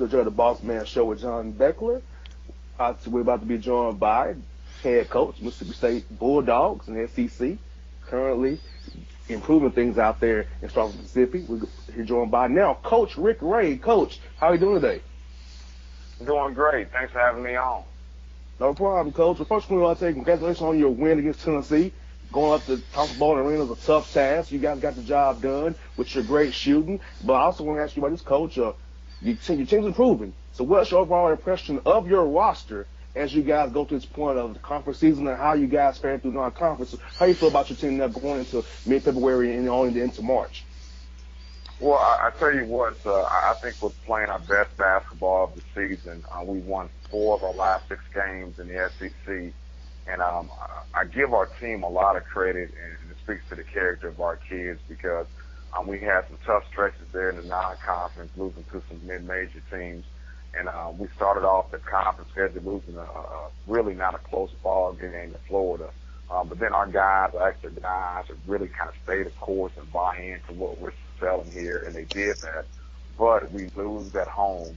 to enjoy the Bossman Show with John Beckler. We're about to be joined by head coach, Mississippi State Bulldogs and SEC, currently improving things out there in Strasburg, Mississippi. We're joined by now Coach Rick Ray. Coach, how are you doing today? Doing great. Thanks for having me on. No problem, Coach. Well, first, we want to say congratulations on your win against Tennessee. Going up to Thompson Bowling Arena is a tough task. You guys got the job done with your great shooting. But I also want to ask you about this, Coach. Your team's improving. So what's your overall impression of your roster as you guys go to this point of the conference season and how you guys fare through non-conference? How do you feel about your team now going into mid-February and on into March? Well, I tell you what, I think we're playing our best basketball of the season. We won 4 of our last 6 games in the SEC. And I give our team a lot of credit, and it speaks to the character of our kids because we had some tough stretches there in the non-conference, losing to some mid-major teams. And we started off the conference schedule losing a really not a close ball game to Florida. But then our guys, our extra guys, have really kind of stayed the course and buy into what we're selling here, and they did that. But we lose at home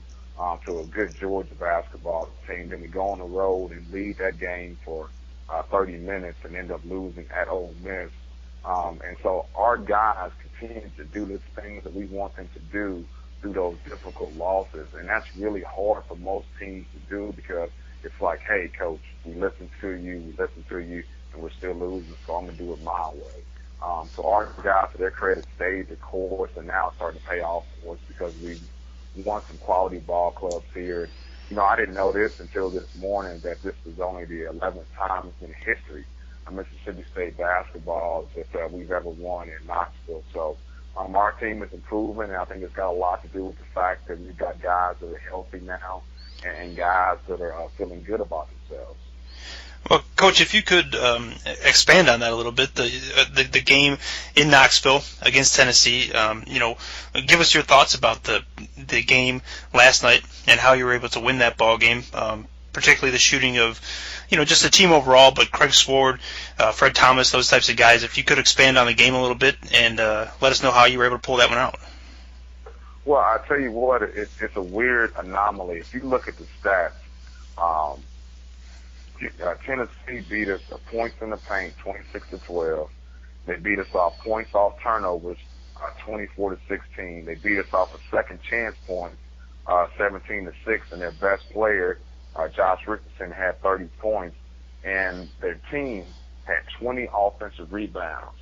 to a good Georgia basketball team. Then we go on the road and lead that game for 30 minutes and end up losing at Ole Miss. And so our guys continue to do the things that we want them to do through those difficult losses. And that's really hard for most teams to do because it's like, hey, coach, we listen to you, and we're still losing, so I'm going to do it my way. So our guys, to their credit, stayed the course, and now it's starting to pay off for us because we won some quality ball clubs here. You know, I didn't know this until this morning that this was only the 11th time in history of Mississippi State basketball that we've ever won in Knoxville. So our team is improving, and I think it's got a lot to do with the fact that we've got guys that are healthy now and guys that are feeling good about themselves. Well, Coach, if you could expand on that a little bit, the game in Knoxville against Tennessee, give us your thoughts about the game last night and how you were able to win that ball game, particularly the shooting of, just the team overall, but Craig Sword, Fred Thomas, those types of guys. If you could expand on the game a little bit and let us know how you were able to pull that one out. Well, I tell you what, it's a weird anomaly. If you look at the stats, Tennessee beat us points in the paint, 26-12. They beat us off points off turnovers, 24-16. They beat us off a second chance points, 17-6. And their best player, Josh Richardson, had 30 points, and their team had 20 offensive rebounds.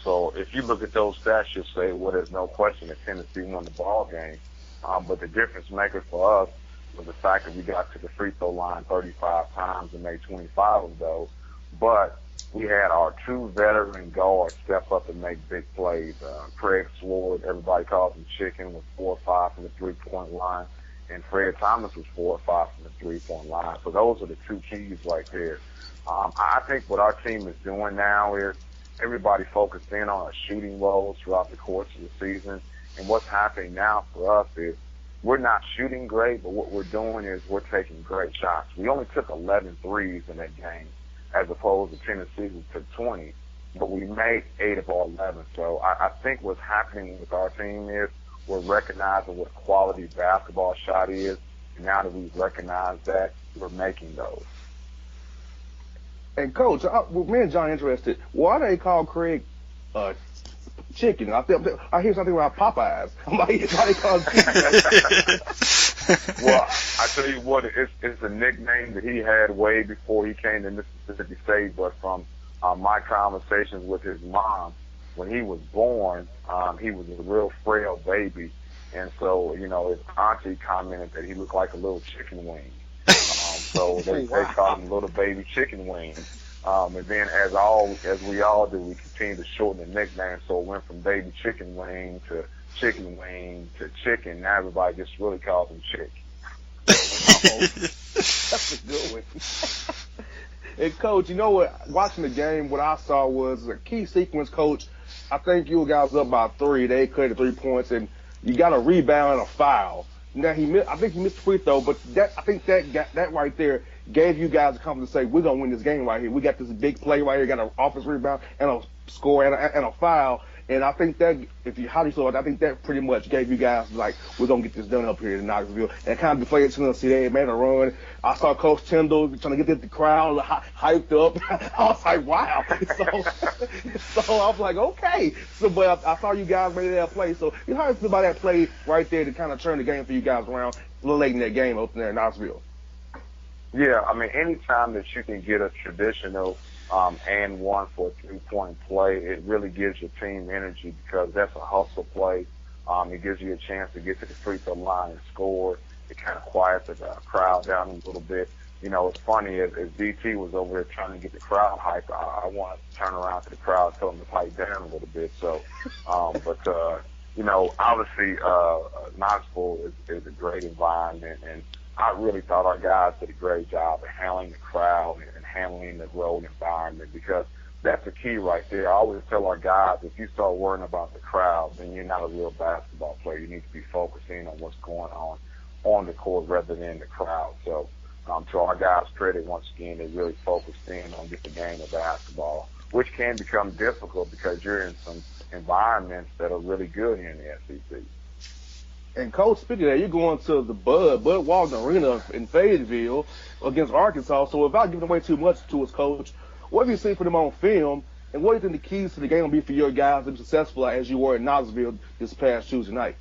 So if you look at those stats, you'll say, well, there's no question that Tennessee won the ball game. But the difference maker for us was the fact that we got to the free throw line 35 times and made 25 of those. But we had our 2 veteran guards step up and make big plays. Craig Sword, everybody calls him Chicken, was 4 or 5 from the three-point line. And Fred Thomas was 4 or 5 from the three-point line. So those are the 2 keys right there. I think what our team is doing now is everybody focused in on our shooting roles throughout the course of the season. And what's happening now for us is we're not shooting great, but what we're doing is we're taking great shots. We only took 11 threes in that game as opposed to Tennessee who took 20, but we made 8 of our 11. So I think what's happening with our team is we're recognizing what a quality basketball shot is, and now that we've recognized that, we're making those. And, Coach, me and John interested, why do they call Craig Chicken? I hear something about Popeyes. I'm like, why they call him Chicken? Well, I tell you what, it's a nickname that he had way before he came to Mississippi State, but from my conversations with his mom, when he was born, he was a real frail baby. And so, his auntie commented that he looked like a little chicken wing. So they called him little baby chicken wing. And then as we all do, we continue to shorten the nickname. So it went from baby chicken wing to chicken wing to chicken. Now everybody just really calls him Chick. That's a good one. And, Coach, you know what? Watching the game, what I saw was a key sequence, Coach. I think you guys up by 3. They cleared the 3 points, and you got a rebound and a foul. Now I think he missed the free throw, but I think that right there gave you guys the confidence to say we're gonna win this game right here. We got this big play right here, got an offensive rebound and a score and a foul, And I think that how do you feel about that? I think that pretty much gave you guys like, we're gonna get this done up here in Knoxville, and kind of deflated Tennessee. They made a run. I saw Coach Tyndall trying to get the crowd hyped up. I was like, wow. So I was like, okay. So, but I saw you guys made that play. So you know how you feel about that play right there to kind of turn the game for you guys around a little late in that game up there in Knoxville? Yeah, I mean, anytime that you can get a traditional and one for a 3-point play, it really gives your team energy because that's a hustle play. It gives you a chance to get to the free throw line and score. It kind of quiets the crowd down a little bit. You know, it's funny, as DT was over there trying to get the crowd hyped, I want to turn around to the crowd and tell them to pipe down a little bit. So, you know, obviously, Knoxville is a great environment, and I really thought our guys did a great job of handling the crowd and handling the road environment, because that's the key right there. I always tell our guys, if you start worrying about the crowd, then you're not a real basketball player. You need to be focusing on what's going on the court rather than the crowd. So, to our guys' credit, once again, they really focused in on just the game of basketball, which can become difficult because you're in some environments that are really good here in the SEC. And, Coach, speaking of that, you're going to the Bud Walton Arena in Fayetteville against Arkansas. So without giving away too much to us, Coach, what have you seen for them on film, and what do you think the keys to the game will be for your guys to be successful as you were in Knoxville this past Tuesday night?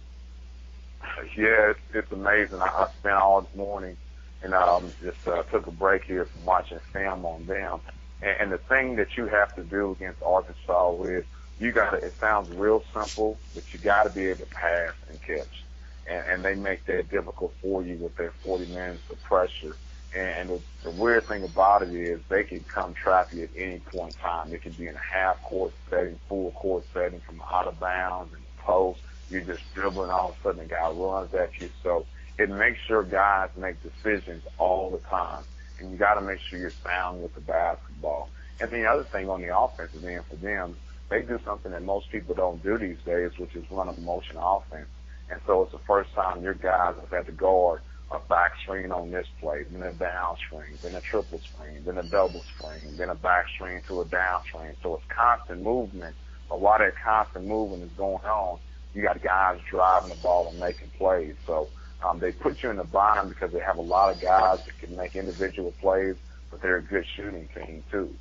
Yeah, it's amazing. I spent all this morning and just took a break here from watching film on them. And the thing that you have to do against Arkansas is it sounds real simple, but you got to be able to pass and catch. And they make that difficult for you with their 40 minutes of pressure. And the weird thing about it is they can come trap you at any point in time. It can be in a half-court setting, full-court setting, from out of bounds and post. You're just dribbling, all of a sudden the guy runs at you. So it makes sure guys make decisions all the time. And you got to make sure you're sound with the basketball. And the other thing on the offensive end for them, they do something that most people don't do these days, which is run a motion offense. And so it's the first time your guys have had to guard a back screen on this play, then a down screen, then a triple screen, then a double screen, then a back screen to a down screen. So it's constant movement. But while that constant movement is going on, you got guys driving the ball and making plays. So they put you in the bind because they have a lot of guys that can make individual plays, but they're a good shooting team too.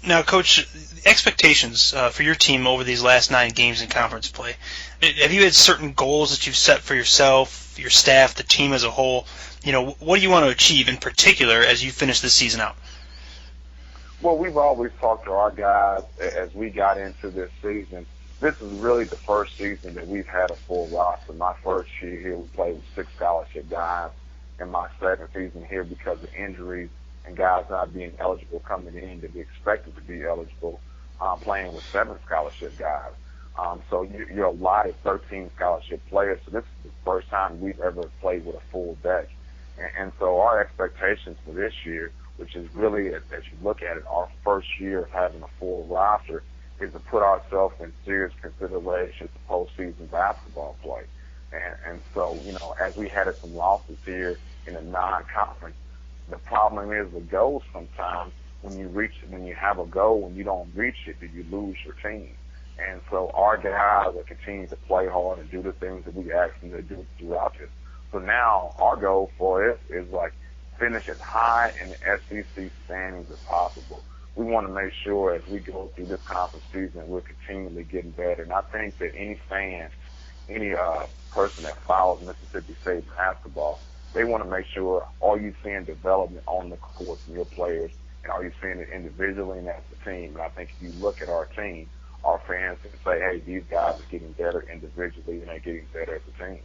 Now, Coach, expectations for your team over these last 9 games in conference play. Have you had certain goals that you've set for yourself, your staff, the team as a whole? You know, what do you want to achieve in particular as you finish this season out? Well, we've always talked to our guys as we got into this season. This is really the first season that we've had a full roster. My first year here, we played with 6 scholarship guys. In my second season here, because of injuries and guys not being eligible coming in to be expected to be eligible, playing with 7 scholarship guys. So you're allotted 13 scholarship players. So this is the first time we've ever played with a full deck. And so our expectations for this year, which is really, as you look at it, our first year of having a full roster, is to put ourselves in serious consideration for postseason basketball play. And so, you know, as we had some losses here in a non-conference, the problem is with goals sometimes when you have a goal and you don't reach it, then you lose your team. And so our guys are continuing to play hard and do the things that we ask them to do throughout this. So now our goal for it is like finish as high in the SEC standings as possible. We want to make sure as we go through this conference season, we're continually getting better. And I think that any fan, any person that follows Mississippi State basketball, they want to make sure, are you seeing development on the court from your players, and are you seeing it individually and as a team? And I think if you look at our team, our fans can say, hey, these guys are getting better individually and they're getting better as a team.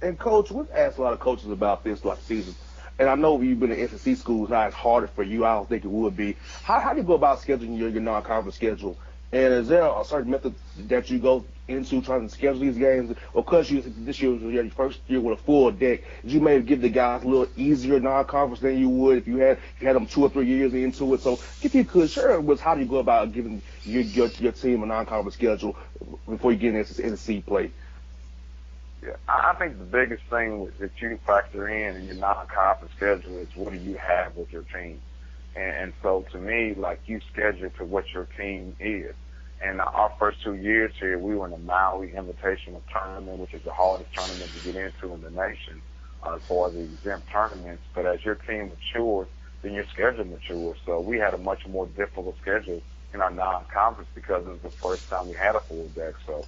And, Coach, we've asked a lot of coaches about this last season. And I know you've been in SEC schools, now it's harder for you. I don't think it would be. How do you go about scheduling your non-conference schedule? And is there a certain method that you go into trying to schedule these games? Or because this year was your first year with a full deck, did you maybe give the guys a little easier non-conference than you would if you had them 2 or 3 years into it? So if you could share with us, how do you go about giving your team a non-conference schedule before you get into SEC play? Yeah, I think the biggest thing that you factor in your non-conference schedule is what do you have with your team. And so to me, like, you schedule to what your team is. And our first 2 years here, we were in the Maui Invitational Tournament, which is the hardest tournament to get into in the nation as far as the exempt tournaments. But as your team matures, then your schedule matures. So we had a much more difficult schedule in our non-conference because it was the first time we had a full deck. So,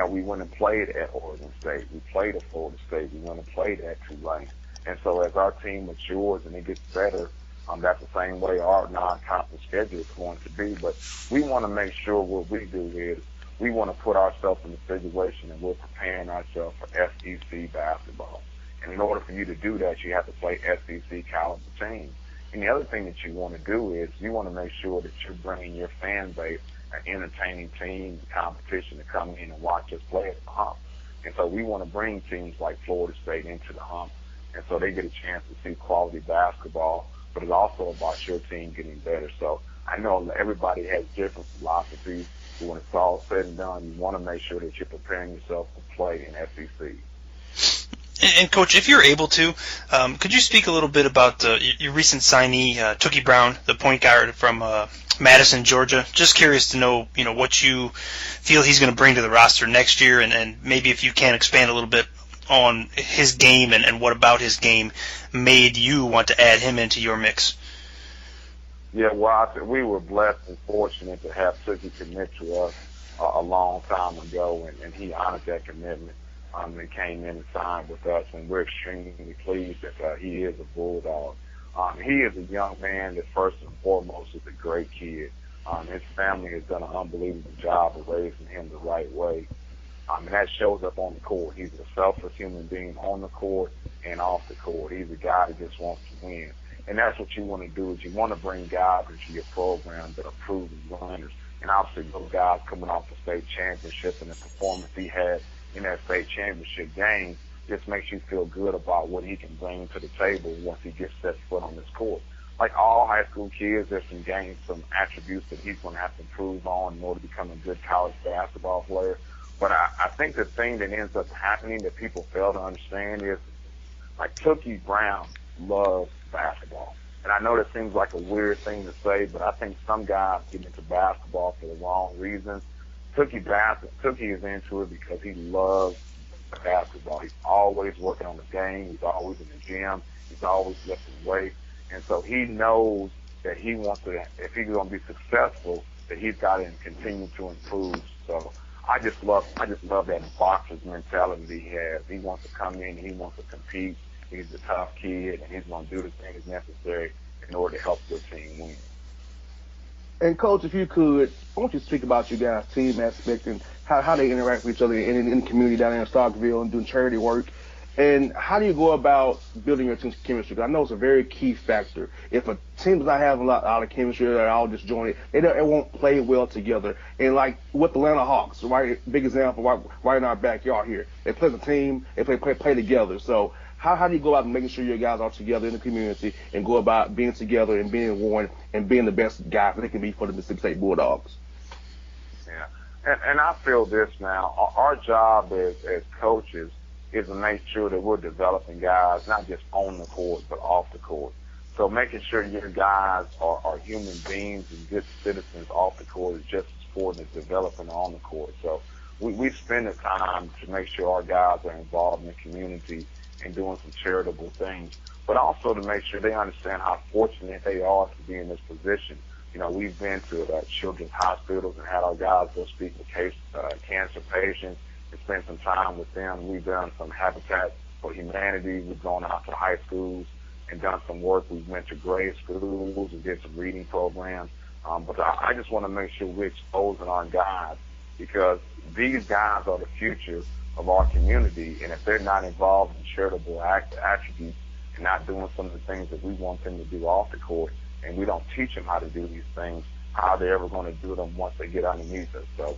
we went and played at Oregon State. We played at Florida State. We went and played at Tulane. And so as our team matures and it gets better, that's the same way our non-conference schedule is going to be. But we want to make sure what we do is we want to put ourselves in a situation and we're preparing ourselves for SEC basketball. And in order for you to do that, you have to play SEC caliber teams. And the other thing that you want to do is you want to make sure that you're bringing your fan base an entertaining team, competition to come in and watch us play at the hump. And so we want to bring teams like Florida State into the hump. And so they get a chance to see quality basketball, but it's also about your team getting better. So I know everybody has different philosophies, but when it's all said and done, you want to make sure that you're preparing yourself to play in SEC. And Coach, if you're able to, could you speak a little bit about your recent signee, Tookie Brown, the point guard from Madison, Georgia? Just curious to know, what you feel he's going to bring to the roster next year, and maybe if you can expand a little bit on his game and what about his game made you want to add him into your mix. Yeah, well, we were blessed and fortunate to have Tookie commit to us a long time ago, and he honored that commitment. And came in and signed with us, and we're extremely pleased that he is a Bulldog. He is a young man that first and foremost is a great kid. His family has done an unbelievable job of raising him the right way. And that shows up on the court. He's a selfless human being on the court and off the court. He's a guy that just wants to win. And that's what you want to do is you want to bring guys into your program that are proven winners. And obviously those guys coming off the state championship and the performance he had in that state championship game just makes you feel good about what he can bring to the table once he gets set foot on this court. Like all high school kids, there's some attributes that he's going to have to improve on in order to become a good college basketball player. But I think the thing that ends up happening that people fail to understand is, like, Tookie Brown loves basketball. And I know that seems like a weird thing to say, but I think some guys get into basketball for the wrong reasons. Tookie is into it because he loves basketball. He's always working on the game. He's always in the gym. He's always lifting weights. And so he knows that he wants to, if he's going to be successful, that he's got to continue to improve. So I just love that boxer's mentality that he has. He wants to come in, he wants to compete. He's a tough kid, and he's going to do the things necessary in order to help your team win. And Coach, if you could, I want you to speak about your guys' team aspect and how they interact with each other in the community down there in Starkville and doing charity work. And how do you go about building your team's chemistry? Because I know it's a very key factor. If a team's not having a lot of chemistry, they're all disjointed, they won't play well together. And like with the Atlanta Hawks, right? Big example, right in our backyard here. They play as a team, they play together. So how do you go about making sure your guys are together in the community and go about being together and being one and being the best guys that they can be for the Mississippi State Bulldogs? Yeah, and I feel this now. Our job as coaches is to make sure that we're developing guys not just on the court but off the court. So making sure your guys are human beings and good citizens off the court is just as important as developing on the court. So we spend the time to make sure our guys are involved in the community and doing some charitable things, but also to make sure they understand how fortunate they are to be in this position. We've been to children's hospitals and had our guys go speak with cancer patients and spend some time with them. We've done some Habitat for Humanity. We've gone out to high schools and done some work. We went to grade schools and did some reading programs. But I just want to make sure we're exposing our guys because these guys are the future of our community, and if they're not involved in charitable attributes and not doing some of the things that we want them to do off the court, and we don't teach them how to do these things, how are they ever going to do them once they get underneath us? So